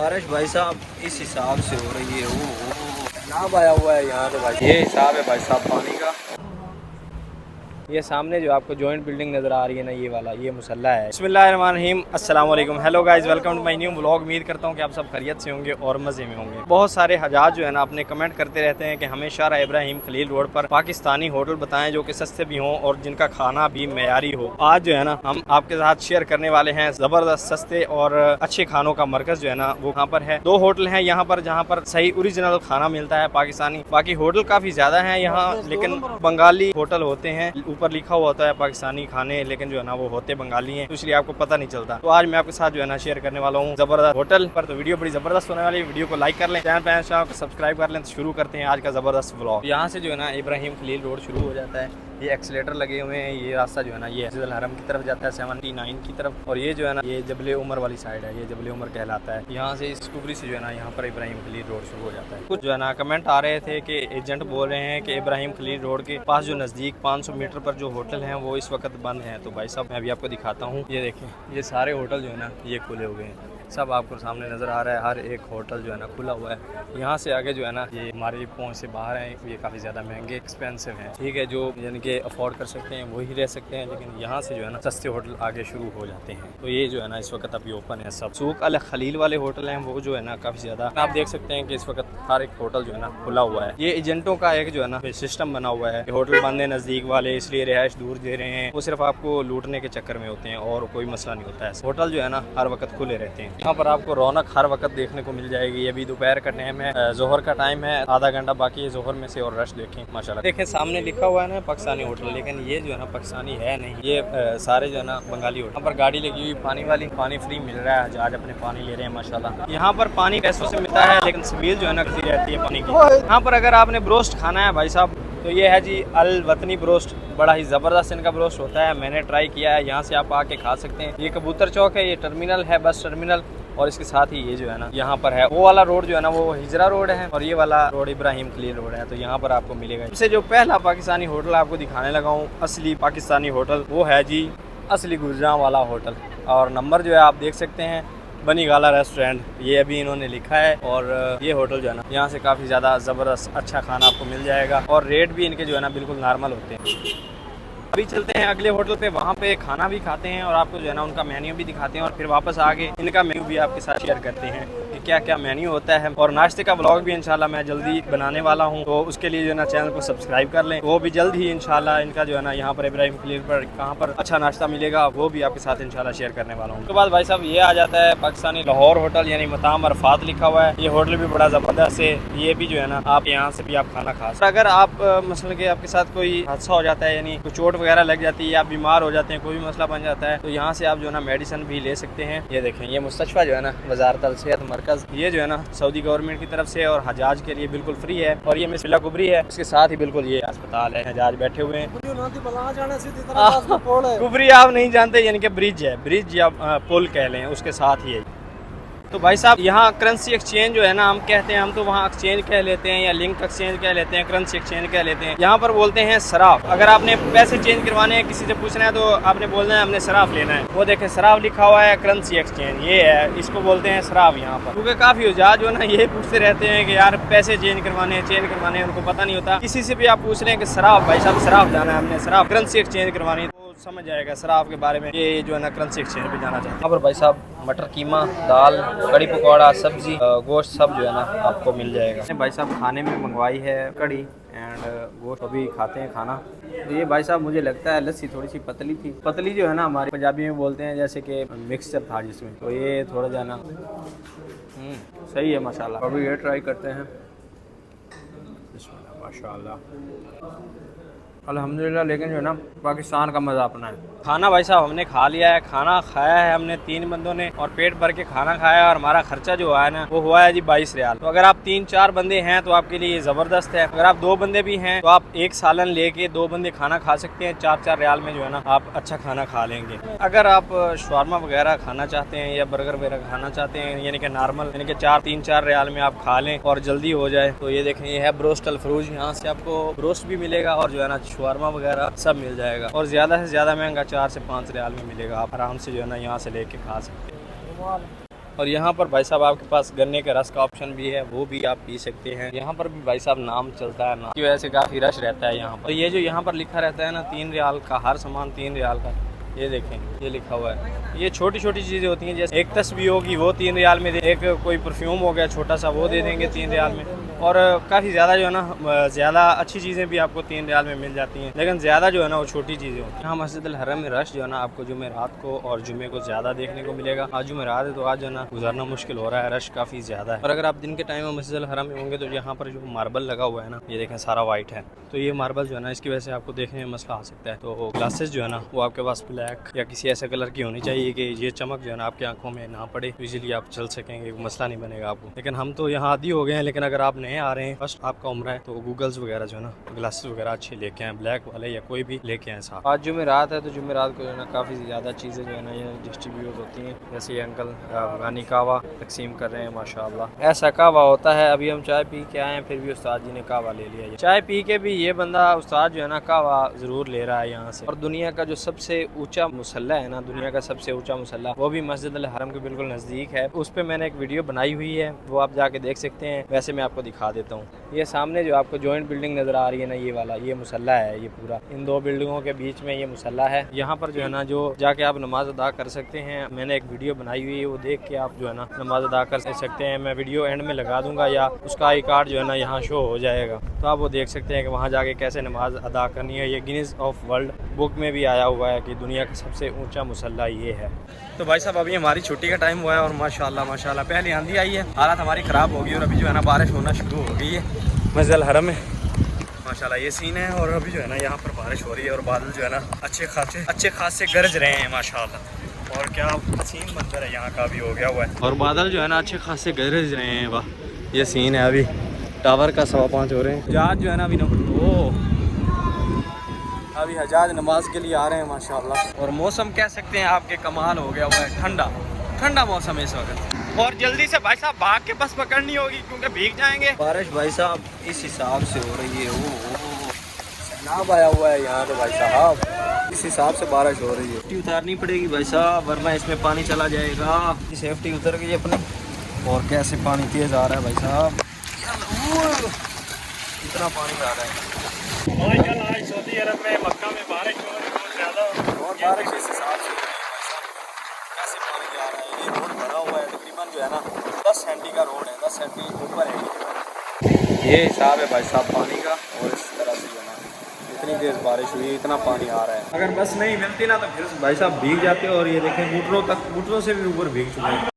बारिश भाई साहब इस हिसाब से हो रही है, वो नाम आया हुआ है यहाँ तो भाई, ये हिसाब है भाई साहब पानी का। ये सामने जो आपको जॉइंट बिल्डिंग नज़र आ रही है ना, ये वाला ये मुसल्ला है। बिस्मिल्लाहिर्रहमानिर्रहीम, अस्सलाम वालेकुम, hello guys, welcome to my new vlog. उम्मीद करता हूँ कि आप सब खैरियत से होंगे और मज़े में होंगे। बहुत सारे हजाज जो है ना अपने कमेंट करते रहते हैं कि हमें शाहरा इब्राहिम खलील रोड पर पाकिस्तानी होटल बताएं जो कि सस्ते भी हों और जिनका खाना भी मेयारी हो। आज जो है ना हम आपके साथ शेयर करने वाले हैं ज़बरदस्त सस्ते और अच्छे खानों का मरकज़ जो है ना वो यहाँ पर है। 2 होटल हैं यहाँ पर जहाँ पर सही ओरिजिनल खाना मिलता है पाकिस्तानी। बाकी होटल काफ़ी ज़्यादा हैं यहाँ, लेकिन बंगाली होटल होते हैं, ऊपर लिखा हुआ होता है पाकिस्तानी खाने, लेकिन जो है ना वो होते बंगाली हैं, तो इसलिए आपको पता नहीं चलता। तो आज मैं आपके साथ जो है ना शेयर करने वाला हूँ जबरदस्त होटल पर। तो वीडियो बड़ी जबरदस्त होने वाली है, वीडियो को लाइक कर लें, चैनल पर सब्सक्राइब कर लें। तो शुरू करते हैं आज का जबरदस्त व्लॉग। यहाँ से जो है ना इब्राहिम खलील रोड शुरू हो जाता है, ये एक्सीलेटर लगे हुए हैं। ये रास्ता जो है ना ये मस्जिद हरम की तरफ जाता है 79 की तरफ, और ये जो है ना ये जबले उमर वाली साइड है, ये जबले उमर कहलाता है। यहाँ से इस कुबरी से जो है ना यहाँ पर इब्राहिम खलील रोड शुरू हो जाता है। कुछ जो है ना कमेंट आ रहे थे कि एजेंट बोल रहे हैं कि इब्राहिम खलील रोड के पास जो नज़दीक 500 मीटर पर जो होटल हैं वो इस वक्त बंद हैं। तो भाई साहब मैं अभी आपको दिखाता हूँ, ये देखें, ये सारे होटल जो है ना ये खुले हुए हैं, सब आपको सामने नज़र आ रहा है। हर एक होटल जो है ना खुला हुआ है। यहाँ से आगे जो है ना ये हमारी पहुँच से बाहर हैं, ये काफ़ी ज़्यादा महंगे एक्सपेंसिव हैं, ठीक है। जो यानी कि अफोर्ड कर सकते हैं वही रह सकते हैं, लेकिन यहाँ से जो है ना सस्ते होटल आगे शुरू हो जाते हैं। तो ये जो है ना इस वक्त अभी ओपन है सब। सूक अल खलील वाले होटल हैं वो जो है ना काफ़ी ज़्यादा आप देख सकते हैं कि इस वक्त हर एक होटल जो है ना खुला हुआ है। ये एजेंटों का एक जो है ना सिस्टम बना हुआ है, होटल बंद है नज़दीक वाले इसलिए रिहाइश दूर दे रहे हैं, वो सिर्फ आपको लूटने के चक्कर में होते हैं और कोई मसला नहीं होता है। होटल जो है ना हर वक्त खुले रहते हैं। यहाँ पर आपको रौनक हर वक्त देखने को मिल जाएगी। अभी दोपहर का टाइम है, जोहर का टाइम है, आधा घंटा बाकी है जोहर में से, और रश देखें माशाल्लाह। देखें सामने लिखा हुआ है ना पाकिस्तानी होटल, लेकिन ये जो है ना पाकिस्तानी है नहीं, ये सारे जो है ना बंगाली होटल। यहाँ पर गाड़ी लगी हुई पानी वाली, पानी फ्री मिल रहा है, आज अपने पानी ले रहे हैं माशाल्लाह। यहाँ पर पानी पैसों से मिलता है, लेकिन सबील जो है ना कसी रहती है पानी की। यहाँ पर अगर आपने ब्रोस्ट खाना है भाई साहब तो ये है जी अल वतनी ब्रोस्ट, बड़ा ही ज़बरदस्त इनका ब्रोस्ट होता है, मैंने ट्राई किया है। यहाँ से आप आके खा सकते हैं। ये कबूतर चौक है, ये टर्मिनल है, बस टर्मिनल, और इसके साथ ही ये जो है ना यहाँ पर है वो वाला रोड जो है ना वो हिजरा रोड है, और ये वाला रोड इब्राहिम खलील रोड है। तो यहाँ पर आपको मिलेगा। इससे जो पहला पाकिस्तानी होटल आपको दिखाने लगा हूँ असली पाकिस्तानी होटल, वो है जी असली गुजरांवाला होटल, और नंबर जो है आप देख सकते हैं बनी गाला रेस्टोरेंट, ये अभी इन्होंने लिखा है। और ये होटल जो है ना यहाँ से काफ़ी ज़्यादा ज़बरदस्त अच्छा खाना आपको मिल जाएगा, और रेट भी इनके जो है ना बिल्कुल नॉर्मल होते हैं। अभी चलते हैं अगले होटल पे, वहाँ पे खाना भी खाते हैं और आपको जो है ना उनका मेन्यू भी दिखाते हैं, और फिर वापस आके इनका मेन्यू भी आपके साथ शेयर करते हैं कि क्या क्या मेन्यू होता है। और नाश्ते का व्लॉग भी इंशाल्लाह मैं जल्दी बनाने वाला हूँ, तो उसके लिए जो है ना चैनल को सब्सक्राइब कर लें। वो भी जल्द ही इंशाल्लाह इनका जो है ना यहाँ पर इब्राहिम खलील पर कहाँ पर अच्छा नाश्ता मिलेगा वो भी आपके साथ इंशाल्लाह शेयर करने वाला हूँ। उसके बाद भाई साहब ये आ जाता है पाकिस्तानी लाहौर होटल, यानी मताम अरफात लिखा हुआ है। ये होटल भी बड़ा ज़बरदस्त है, ये भी जो है ना आप यहाँ से भी आप खाना खा सकते हैं। अगर आप मसलन के आपके साथ कोई हादसा हो जाता है, यानी कोई चोट वगैरह लग जाती है, आप बीमार हो जाते हैं, कोई भी मसला बन जाता है, तो यहाँ से आप जो है ना मेडिसिन भी ले सकते हैं। ये देखें, ये मुस्तशफा जो है ना वजारत अल सेहत मरकज़, ये जो है ना सऊदी गवर्नमेंट की तरफ से और हजाज के लिए बिल्कुल फ्री है। और ये मिसला कुबरी है, इसके साथ ही बिल्कुल ये अस्पताल है, हजाज बैठे हुए हैं। कुबरी आप नहीं जानते, यानी कि ब्रिज है, ब्रिज या पुल कह लें, उसके साथ ही है। तो भाई साहब यहाँ करेंसी एक्सचेंज जो है ना हम कहते हैं, हम तो वहाँ एक्सचेंज कह लेते हैं या लिंक एक्सचेंज कह लेते हैं, करेंसी एक्सचेंज कह लेते हैं। यहाँ पर बोलते हैं सराफ। अगर आपने पैसे चेंज करवाने हैं, किसी से पूछना है, तो आपने बोलना है हमने सराफ लेना है। वो देखें सराफ लिखा हुआ है, करेंसी एक्सचेंज ये है, इसको बोलते हैं सराफ यहाँ पर। क्योंकि काफ़ी हजाज जो है ना ये पूछते रहते हैं कि यार पैसे चेंज करवाने हैं, उनको पता नहीं होता। किसी से भी आप पूछ रहे हैं कि सराफ, भाई साहब सराफ जाना है, हमने सराफ करेंसी एक्सचेंज करवानी है, तो समझ जाएगा सराफ के बारे में, ये जो है ना करेंसी एक्सचेंज पे जाना चाहिए। यहाँ पर भाई साहब मटर कीमा, दाल, कड़ी पकौड़ा, सब्जी, गोश्त सब जो है ना आपको मिल जाएगा। भाई साहब खाने में मंगवाई है कड़ी एंड गोश्त, अभी खाते हैं खाना। तो ये भाई साहब मुझे लगता है लस्सी थोड़ी सी पतली थी, पतली जो है ना हमारे पंजाबी में बोलते हैं जैसे कि मिक्सचर था जिसमें, तो ये थोड़ा जाना सही है माशाल्लाह। अभी ये ट्राई करते हैं, माशाल्लाह अल्हम्दुलिल्लाह। लेकिन जो है ना पाकिस्तान का मज़ा अपना है। खाना भाई साहब हमने खा लिया है, खाना खाया है हमने 3 बंदों ने, और पेट भर के खाना खाया, और हमारा खर्चा जो आया ना वो हुआ है जी 22 रियाल। तो अगर आप 3-4 बंदे हैं तो आपके लिए ज़बरदस्त है। अगर आप 2 बंदे भी हैं तो आप एक सालन लेके 2 बंदे खाना खा सकते हैं, 4-4 रियाल में जो है ना आप अच्छा खाना खा लेंगे। अगर आप शवारमा वगैरह खाना चाहते हैं या बर्गर वगैरह खाना चाहते हैं, यानी कि नॉर्मल, यानी कि 3-4 रियाल में आप खा लें और जल्दी हो जाए, तो ये देखें ये है ब्रोस्ट अल फरूज। यहाँ से आपको ब्रोस्ट भी मिलेगा और जो है ना शवारमा वगैरह सब मिल जाएगा, और ज़्यादा से ज़्यादा महंगा 4 से 5 रियाल में मिलेगा। आप आराम से जो है ना यहाँ से लेके खा सकते हैं। और यहाँ पर भाई साहब आपके पास गन्ने के रस का ऑप्शन भी है, वो भी आप पी सकते हैं। यहाँ पर भी भाई साहब नाम चलता है, नाम की वजह से काफ़ी रश रहता है यहाँ पर। ये जो यहाँ पर लिखा रहता है ना 3 रियाल का, हर सामान 3 रियाल का, ये देखें ये लिखा हुआ है। ये छोटी छोटी चीज़ें होती हैं, जैसे एक तस्बीह होगी वो 3 रियाल में दे, एक कोई परफ्यूम हो गया छोटा सा वो दे देंगे 3 रियाल में। और काफ़ी ज़्यादा जो है ना ज़्यादा अच्छी चीज़ें भी आपको 3 रियाल में मिल जाती हैं, लेकिन ज़्यादा जो है ना वो छोटी चीज़ें होती हैं। यहाँ मस्जिद अल हरम में रश जो है ना आपको जुमेरात को और जुमे को ज़्यादा देखने को मिलेगा। आज जुमेरात है तो आज जो है ना गुजरना मुश्किल हो रहा है, रश काफ़ी ज़्यादा है। और अगर आप दिन के टाइम में मस्जिद अल हरम में होंगे तो यहाँ पर जो मार्बल लगा हुआ है ना, ये देखें सारा वाइट है, तो ये मार्बल जो है ना इसकी वजह से आपको देखने में मसला आ सकता है। तो ग्लासेस जो है ना वो आपके पास ब्लैक या किसी ऐसे कलर की होनी चाहिए कि ये चमक जो है ना आपकी आंखों में ना पड़े, तो इजीली आप चल सकेंगे, मसला नहीं बनेगा आपको। लेकिन हम तो यहाँ आदी हो गए हैं, लेकिन अगर आप नए आ रहे हैं, फर्स्ट आपका उम्र है, तो गूगल्स वगैरह जो है ना ग्लासेस वगैरह अच्छे लेके आए, ब्लैक वाले या कोई भी लेके आए साथ। आज जुमेरात है तो जुमेरात को जो है ना काफ़ी ज़्यादा चीज़ें जो है ना ये डिस्ट्रीब्यूट होती हैं। जैसे ये अंकल अफगानी कहवा तकसीम कर रहे हैं, माशाल्लाह ऐसा कहवा होता है। अभी हम चाय पी के आए हैं, फिर भी उस्ताद जी ने कहवा ले लिया। चाय पी के भी ये बंदा उस्ताद जो है ना कहवा ज़रूर ले रहा है यहाँ से। और दुनिया का जो सबसे ऊँचा मुसल्ला है ना, दुनिया का सबसे ऊँचा मुसल्ला, वो भी मस्जिद अल हरम के बिल्कुल नज़दीक है। उस पर मैंने एक वीडियो बनाई हुई है, वो आप जाके देख सकते हैं। वैसे मैं आपको दिखा देता हूँ। ये सामने जो आपको जॉइंट बिल्डिंग नज़र आ रही है ना, ये वाला ये मुसल्ला है। ये पूरा इन 2 बिल्डिंगों के बीच में ये मुसल्ला है। यहाँ पर जो है ना जो जाके आप नमाज अदा कर सकते हैं। मैंने एक वीडियो बनाई हुई है, वो देख के आप जो है ना नमाज अदा कर सकते हैं। मैं वीडियो एंड में लगा दूंगा या उसका आई कार्ड जो है ना यहाँ शो हो जाएगा, तो आप वो देख सकते हैं कि वहाँ जाके कैसे नमाज अदा करनी है। ये गिनीज ऑफ वर्ल्ड बुक में भी आया हुआ है कि दुनिया का सबसे ऊँचा मुसल्ला ये है। तो भाई साहब अभी हमारी छुट्टी का टाइम हुआ है और माशाल्लाह माशाल्लाह पहले आंधी आई है, हालत हमारी ख़राब होगी और अभी जो है ना बारिश होना शुरू हो गई है मस्जिद अल हरम में। माशाल्लाह ये सीन है और अभी जो है ना यहाँ पर बारिश हो रही है और बादल जो है ना अच्छे खासे गरज रहे हैं माशाल्लाह। और क्या सीन मंजर है यहाँ का भी हो गया हुआ है और बादल जो है ना अच्छे खासे गरज रहे हैं। वाह ये सीन है। अभी टावर का 5:15 हो रहे हैं। जहाज जो है ना अभी अभी हजाज नमाज के लिए आ रहे हैं माशाल्लाह। और मौसम कह सकते हैं आपके कमाल हो गया हुआ है, ठंडा मौसम है इस वक्त। और जल्दी से भाई साहब भाग के बस पकड़नी होगी क्योंकि भीग जाएंगे। बारिश भाई साहब इस हिसाब से हो रही है, वो सैलाब आया हुआ है यहाँ तो भाई साहब, इस हिसाब से बारिश हो रही है। सेफ्टी उतारनी पड़ेगी भाई साहब, वरना इसमें पानी चला जाएगा। सेफ्टी उतर गई अपनी। और कैसे पानी तेज आ रहा है भाई साहब, इतना पानी आ रहा है। आज सऊदी अरब में मक्का में बारिश हो रही है बहुत ज़्यादा, और बारिश इस हिसाब से कैसे पानी आ रहा है। ये रोड भरा हुआ है तकरीबन जो है ना 10 सेंटी का रोड है, 10 सेंटी ऊपर है। ये हिसाब है भाई साहब पानी का। और इस तरह से जो है ना इतनी तेज़ बारिश हुई, इतना पानी आ रहा है। अगर बस नहीं मिलती ना तो फिर भाई साहब भीग जाते। और ये देखें घुटनों से भी ऊपर भीग चुके हैं।